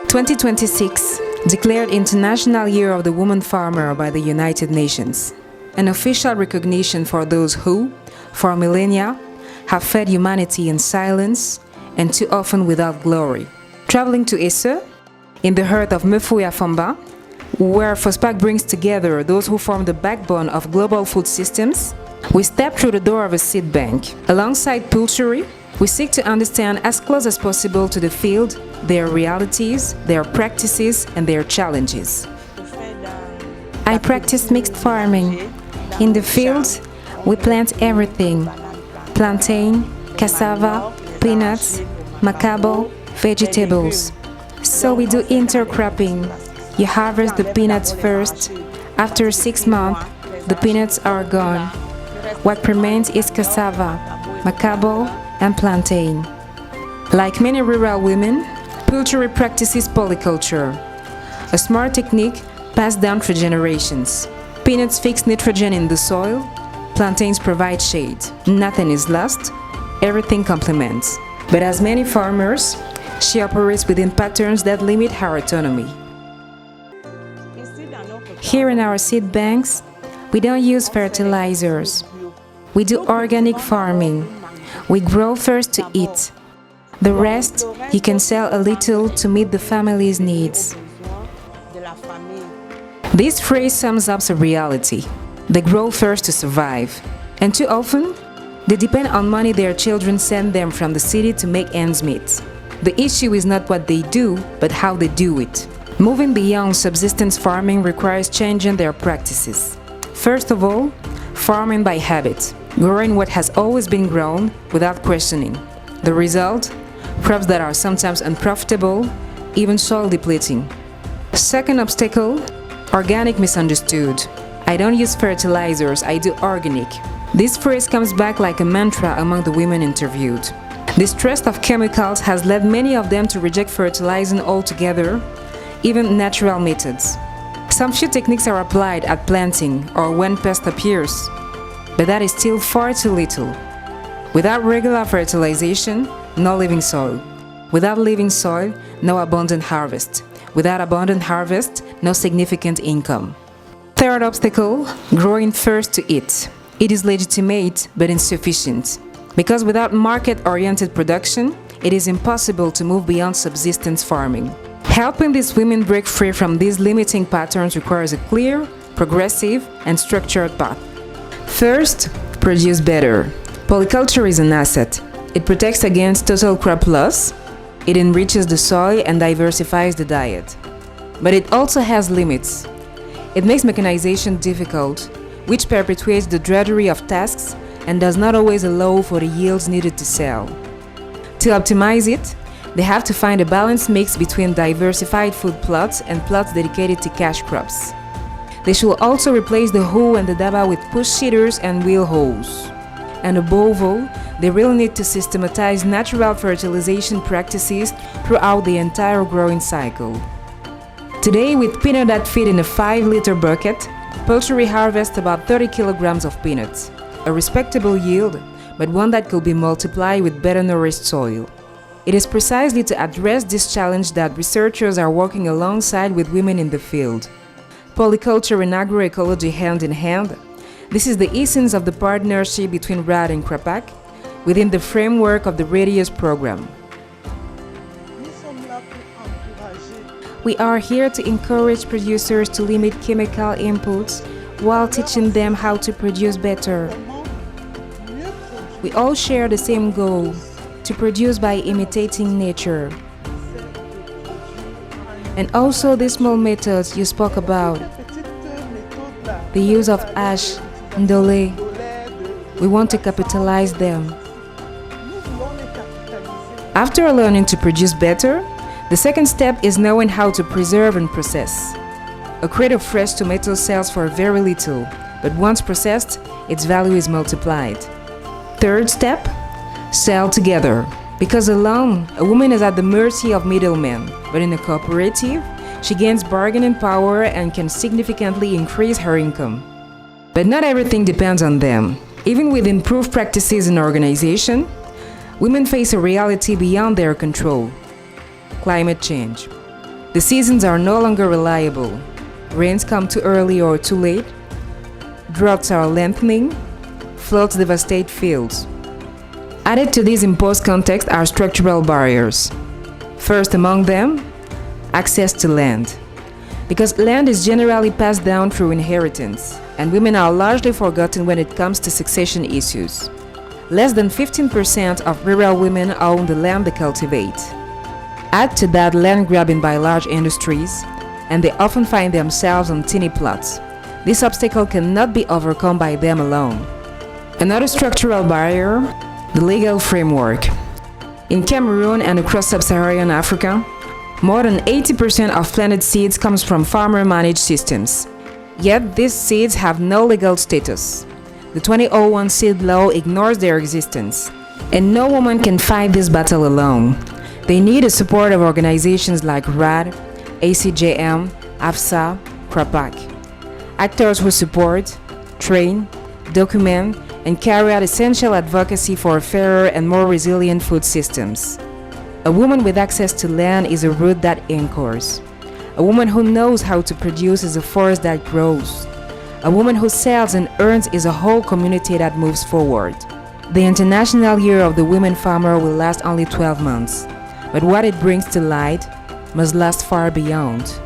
2026, declared International Year of the Woman Farmer by the United Nations, an official recognition for those who, for millennia, have fed humanity in silence and too often without glory. Traveling to Esse, in the heart of Mfuya-Famba, where FOSPAC brings together those who form the backbone of global food systems, we step through the door of a seed bank. Alongside poultry, we seek to understand as close as possible to the field, their realities, their practices, and their challenges. I practice mixed farming. In the fields, we plant everything: plantain, cassava, peanuts, macabo, vegetables. So we do intercropping. You harvest the peanuts first. After 6 months, the peanuts are gone. What remains is cassava, macabo, and plantain. Like many rural women, poultry practices polyculture, a smart technique passed down through generations. Peanuts fix nitrogen in the soil, plantains provide shade. Nothing is lost, everything complements. But as many farmers, she operates within patterns that limit her autonomy. Here in our seed banks, we don't use fertilizers. We do organic farming. We grow first to eat. The rest, you can sell a little to meet the family's needs. This phrase sums up the reality. They grow first to survive. And too often, they depend on money their children send them from the city to make ends meet. The issue is not what they do, but how they do it. Moving beyond subsistence farming requires changing their practices. First of all, farming by habit, growing what has always been grown without questioning. The result? Crops that are sometimes unprofitable, even soil depleting. Second obstacle, organic misunderstood. I don't use fertilizers, I do organic. This phrase comes back like a mantra among the women interviewed. Distrust of chemicals has led many of them to reject fertilizing altogether, even natural methods. Some few techniques are applied at planting or when pest appears, but that is still far too little. Without regular fertilization, no living soil. Without living soil, no abundant harvest. Without abundant harvest, no significant income. Third obstacle, growing first to eat. It is legitimate but insufficient. Because without market-oriented production, it is impossible to move beyond subsistence farming. Helping these women break free from these limiting patterns requires a clear, progressive, and structured path. First, produce better. Polyculture is an asset. It protects against total crop loss, it enriches the soil and diversifies the diet. But it also has limits. It makes mechanization difficult, which perpetuates the drudgery of tasks and does not always allow for the yields needed to sell. To optimize it, they have to find a balanced mix between diversified food plots and plots dedicated to cash crops. They should also replace the hoe and the daba with push seeders and wheel hoes. And above all, they really need to systematize natural fertilization practices throughout the entire growing cycle. Today, with peanut that fit in a 5-liter bucket, poultry harvests about 30 kilograms of peanuts, a respectable yield, but one that could be multiplied with better nourished soil. It is precisely to address this challenge that researchers are working alongside with women in the field. Polyculture and agroecology hand in hand, this is the essence of the partnership between RADD and CRAPAC within the framework of the Radius program. We are here to encourage producers to limit chemical inputs while teaching them how to produce better. We all share the same goal, to produce by imitating nature. And also the small methods you spoke about, the use of ash, ndole, we want to capitalize them. After learning to produce better, the second step is knowing how to preserve and process. A crate of fresh tomatoes sells for very little, but once processed, its value is multiplied. Third step, sell together. Because alone, a woman is at the mercy of middlemen, but in a cooperative, she gains bargaining power and can significantly increase her income. But not everything depends on them. Even with improved practices in organization, women face a reality beyond their control: climate change. The seasons are no longer reliable. Rains come too early or too late. Droughts are lengthening. Floods devastate fields. Added to this imposed context are structural barriers. First among them, access to land. Because land is generally passed down through inheritance, and women are largely forgotten when it comes to succession issues. Less than 15% of rural women own the land they cultivate. Add to that land grabbing by large industries, and they often find themselves on teeny plots. This obstacle cannot be overcome by them alone. Another structural barrier, the legal framework. In Cameroon and across sub-Saharan Africa, more than 80% of planted seeds comes from farmer-managed systems. Yet these seeds have no legal status. The 2001 seed law ignores their existence, and no woman can fight this battle alone. They need the support of organizations like RADD, ACJM, AFSA, FOSPAC. Actors who support, train, document, and carry out essential advocacy for fairer and more resilient food systems. A woman with access to land is a root that anchors. A woman who knows how to produce is a forest that grows. A woman who sells and earns is a whole community that moves forward. The International Year of the Women Farmer will last only 12 months, but what it brings to light must last far beyond.